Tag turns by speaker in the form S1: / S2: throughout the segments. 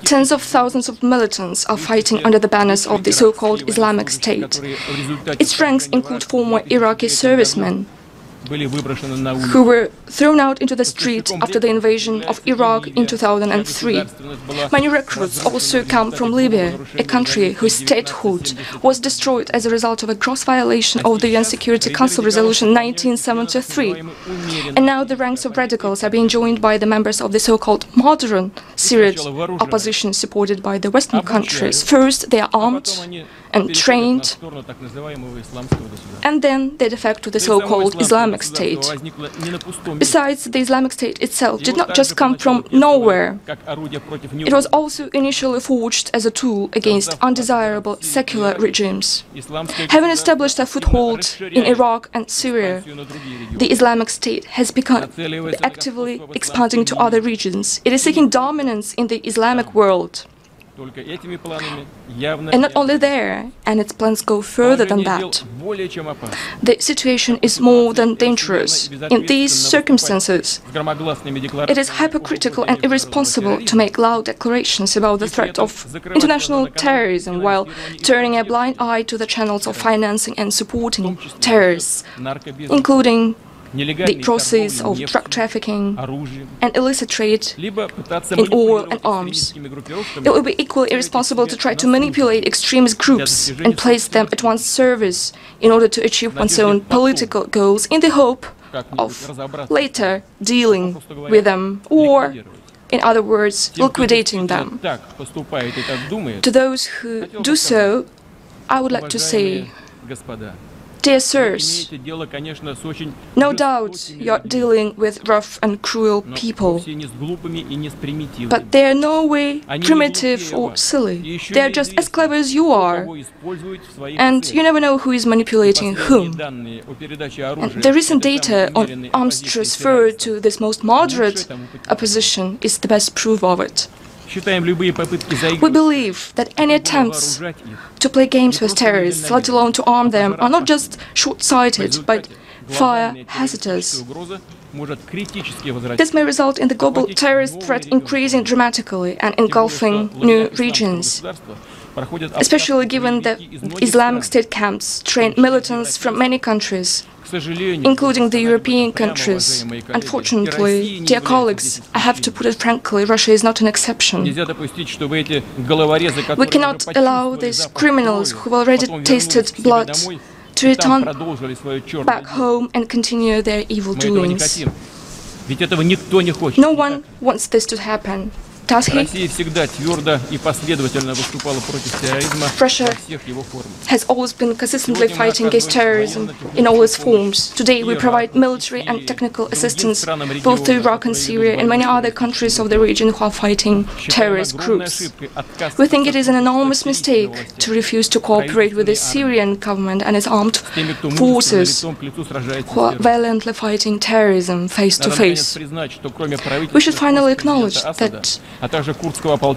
S1: Tens of thousands of militants are fighting under the banners of the so-called Islamic State. Its ranks include former Iraqi servicemen who were thrown out into the street after the invasion of Iraq in 2003. Many recruits also come from Libya, a country whose statehood was destroyed as a result of a gross violation of the UN Security Council Resolution 1973. And now the ranks of radicals are being joined by the members of the so-called modern Syrian opposition supported by the Western countries. First, they are armed and trained, and then they defect to the so-called Islamic State. Besides, the Islamic State itself did not just come from nowhere. It was also initially forged as a tool against undesirable secular regimes. Having established a foothold in Iraq and Syria, the Islamic State has begun actively expanding to other regions. It is seeking dominance in the Islamic world. And not only there, and its plans go further than that. The situation is more than dangerous. In these circumstances, it is hypocritical and irresponsible to make loud declarations about the threat of international terrorism while turning a blind eye to the channels of financing and supporting terrorists, including the process of drug trafficking and illicit trade in oil and arms. It would be equally irresponsible to try to manipulate extremist groups and place them at one's service in order to achieve one's own political goals in the hope of later dealing with them or, in other words, liquidating them. To those who do so, I would like to say, dear sirs, no doubt you are dealing with rough and cruel people, but they are no way primitive or silly. They are just as clever as you are, and you never know who is manipulating whom. And the recent data on arms transfer to this most moderate opposition is the best proof of it. We believe that any attempts to play games with terrorists, let alone to arm them, are not just short-sighted, but fire-hazardous. This may result in the global terrorist threat increasing dramatically and engulfing new regions, especially given that Islamic State camps train militants from many countries, including the European countries. Unfortunately, dear colleagues, I have to put it frankly, Russia is not an exception. We cannot allow these criminals who have already tasted blood to return back home and continue their evil doings. No one wants this to happen. Does he? Russia has always been consistently fighting against terrorism in all its forms. Today we provide military and technical assistance both to Iraq and Syria and many other countries of the region who are fighting terrorist groups. We think it is an enormous mistake to refuse to cooperate with the Syrian government and its armed forces who are violently fighting terrorism face to face. We should finally acknowledge that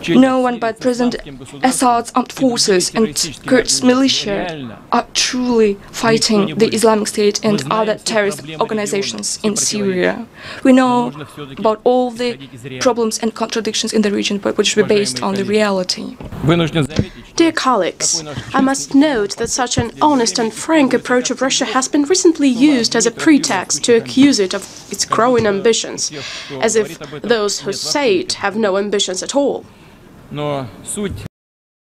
S1: no one but President Assad's armed forces and Kurds militia are truly fighting the Islamic State and other terrorist organizations in Syria. We know about all the problems and contradictions in the region, but which should be based on the reality.
S2: Dear colleagues, I must note that such an honest and frank approach of Russia has been recently used as a pretext to accuse it of its growing ambitions, as if those who say it have no ambitions at all.